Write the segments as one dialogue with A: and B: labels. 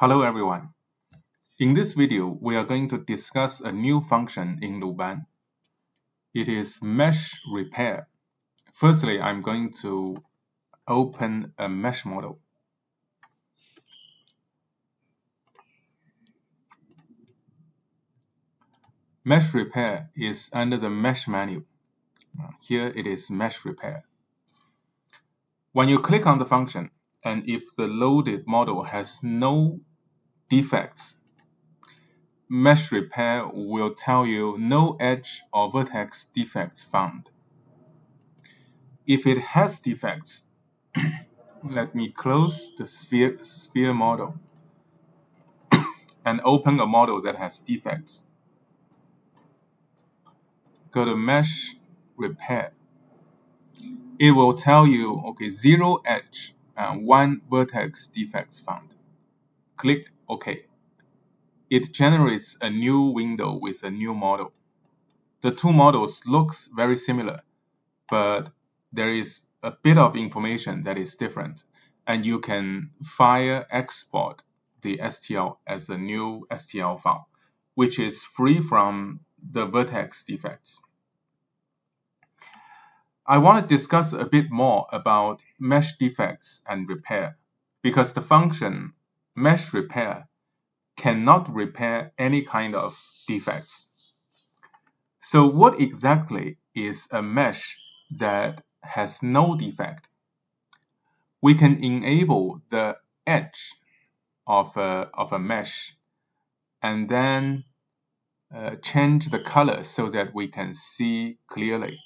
A: Hello everyone. In this video, we are going to discuss a new function in LuBan. It is mesh repair. Firstly, I'm going to open a mesh model. Mesh repair is under the mesh menu. Here it is mesh repair. When you click on the function, and if the loaded model has no defects, mesh repair will tell you no edge or vertex defects found. If it has defects, let me close the sphere model and open a model that has defects. Go to mesh repair. It will tell you, okay, 0 edge and 1 vertex defects found. Click OK. It generates a new window with a new model. The two models looks very similar, but there is a bit of information that is different, and you can file export the STL as a new STL file, which is free from the vertex defects. I want to discuss a bit more about mesh defects and repair, because the function mesh repair cannot repair any kind of defects. So what exactly is a mesh that has no defect? We can enable the edge of a mesh and then change the color so that we can see clearly.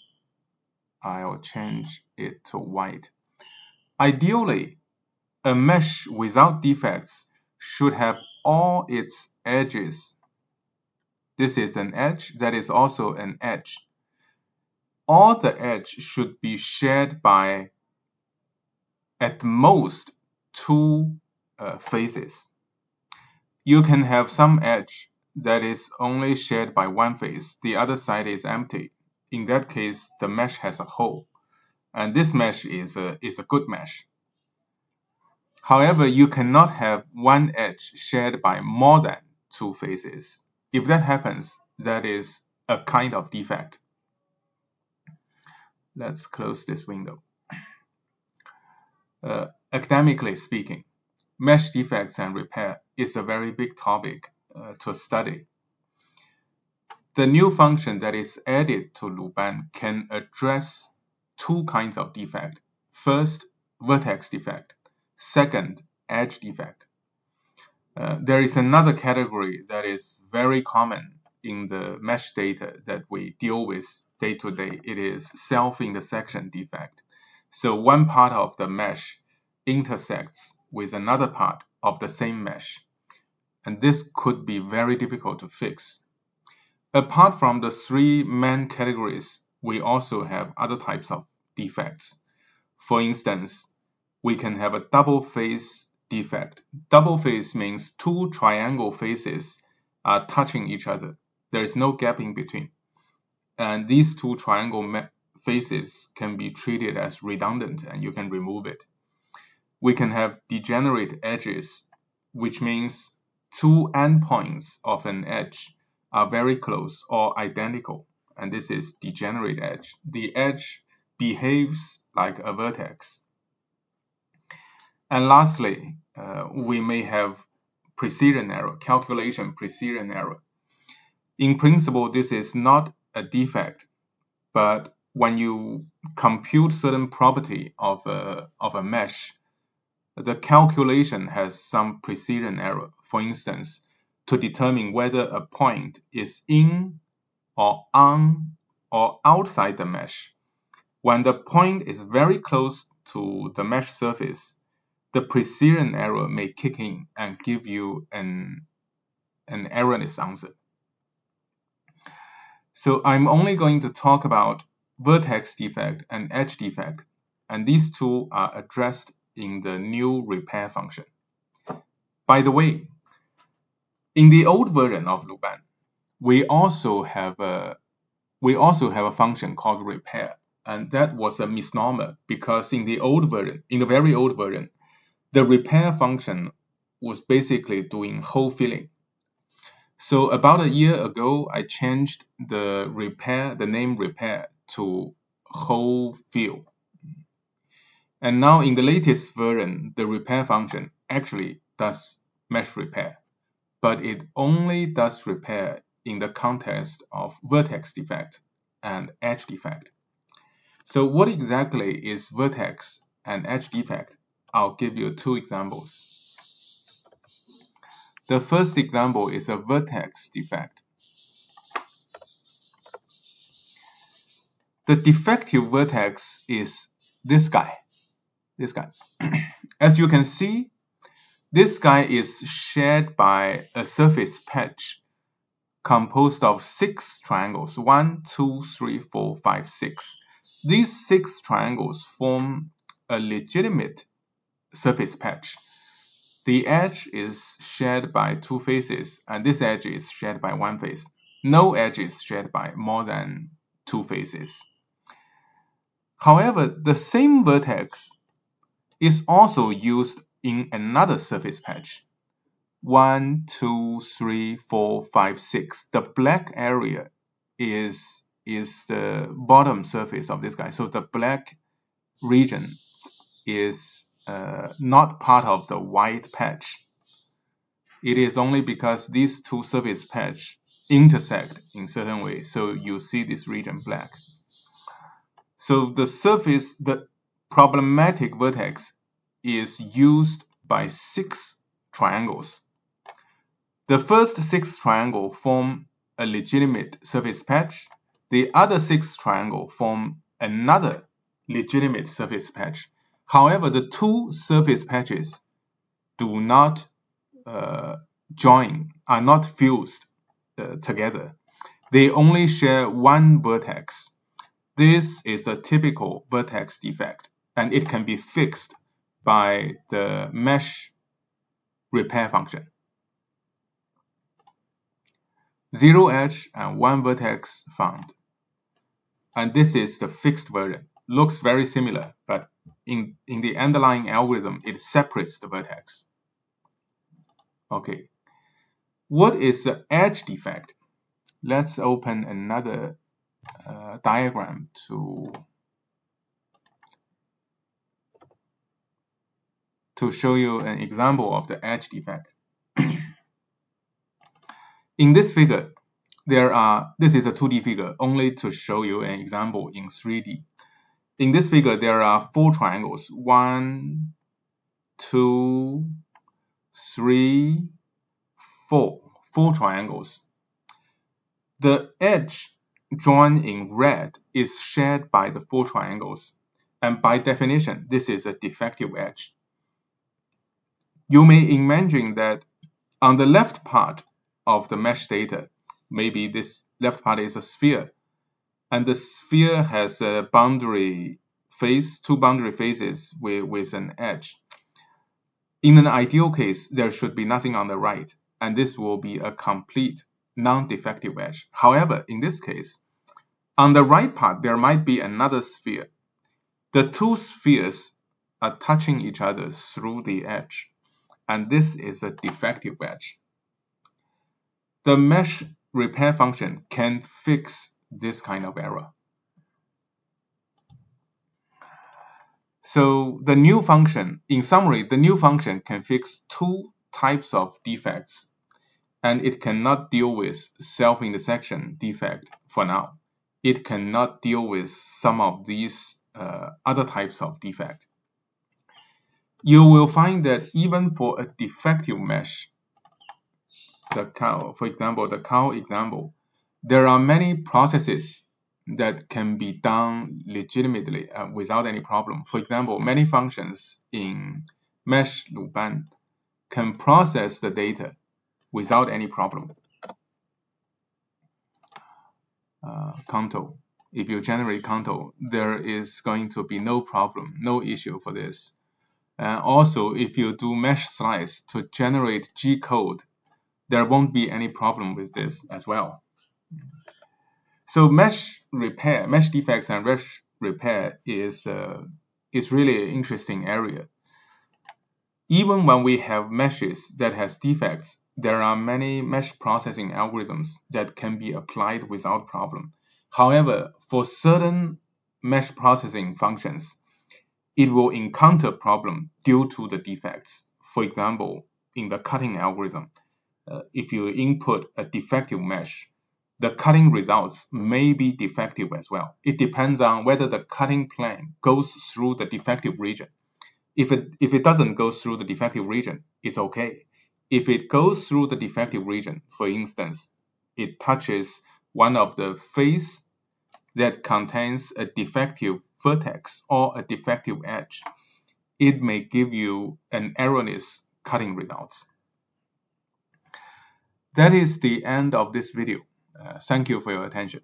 A: I'll change it to white. Ideally, a mesh without defects should have all its edges. This is an edge, that is also an edge. All the edge should be shared by at most 2 faces. You can have some edge that is only shared by one face, the other side is empty. In that case, the mesh has a hole, and this mesh is a good mesh. However, you cannot have one edge shared by more than 2 faces. If that happens, that is a kind of defect. Let's close this window. Academically speaking, mesh defects and repair is a very big topic to study. The new function that is added to LuBan can address 2 kinds of defect. First, vertex defect. Second, edge defect. There is another category that is very common in the mesh data that we deal with day to day. It is self-intersection defect. So one part of the mesh intersects with another part of the same mesh, and this could be very difficult to fix. Apart from the 3 main categories, we also have other types of defects. For instance, we can have a double face defect. Double face means 2 triangle faces are touching each other. There is no gap in between. And these 2 triangle faces can be treated as redundant, and you can remove it. We can have degenerate edges, which means 2 endpoints of an edge are very close or identical, and this is degenerate edge. The edge behaves like a vertex. And lastly, we may have precision error, calculation precision error. In principle, this is not a defect, but when you compute certain property of a mesh, the calculation has some precision error. For instance, to determine whether a point is in or on or outside the mesh. When the point is very close to the mesh surface, the precision error may kick in and give you an erroneous answer. So I'm only going to talk about vertex defect and edge defect, and these 2 are addressed in the new repair function. By the way, in the old version of LuBan, we also have a function called repair, and that was a misnomer because in the very old version, the repair function was basically doing hole filling. So about a year ago, I changed the name repair to hole fill. And now in the latest version, the repair function actually does mesh repair, but it only does repair in the context of vertex defect and edge defect. So what exactly is vertex and edge defect? I'll give you two examples. The first example is a vertex defect. The defective vertex is this guy. As you can see, this guy is shared by a surface patch composed of 6 triangles. 1, 2, 3, 4, 5, 6. These 6 triangles form a legitimate surface patch. The edge is shared by 2 faces, and this edge is shared by 1 face. No edge is shared by more than 2 faces. However, the same vertex is also used in another surface patch. 1, 2, 3, 4, 5, 6. The black area is the bottom surface of this guy. So the black region is not part of the white patch. It is only because these two surface patches intersect in certain way, so you see this region black. So the problematic vertex is used by 6 triangles. The first 6 triangles form a legitimate surface patch. The other 6 triangles form another legitimate surface patch. However, the 2 surface patches do not join, are not fused together. They only share 1 vertex. This is a typical vertex defect, and it can be fixed by the mesh repair function. 0 edge and 1 vertex found. And this is the fixed version. Looks very similar, but in the underlying algorithm, it separates the vertex. Okay. What is the edge defect? Let's open another diagram to show you an example of the edge defect. In this figure, this is a 2D figure only to show you an example in 3D. In this figure, there are 4 triangles. 1, 2, 3, 4. 4 triangles. The edge drawn in red is shared by the 4 triangles, and by definition, this is a defective edge. You may imagine that on the left part of the mesh data, maybe this left part is a sphere, and the sphere has a boundary face, 2 boundary faces with an edge. In an ideal case, there should be nothing on the right, and this will be a complete non-defective edge. However, in this case, on the right part, there might be another sphere. The 2 spheres are touching each other through the edge, and this is a defective edge. The mesh repair function can fix this kind of error. So the new function, in summary, the new function can fix 2 types of defects, and it cannot deal with self-intersection defect for now. It cannot deal with some of these other types of defect. You will find that even for a defective mesh, for example, the cow example, there are many processes that can be done legitimately without any problem. For example, many functions in mesh LuBan can process the data without any problem. Contour. If you generate contour, there is going to be no problem, no issue for this. Also, if you do mesh slice to generate G code, there won't be any problem with this as well. So mesh defects and mesh repair is really an interesting area. Even when we have meshes that has defects, there are many mesh processing algorithms that can be applied without problem. However, for certain mesh processing functions, it will encounter problem due to the defects. For example, in the cutting algorithm, if you input a defective mesh, the cutting results may be defective as well. It depends on whether the cutting plane goes through the defective region. If it doesn't go through the defective region, it's okay. If it goes through the defective region, for instance, it touches one of the face that contains a defective vertex or a defective edge, it may give you an erroneous cutting results. That is the end of this video. Thank you for your attention.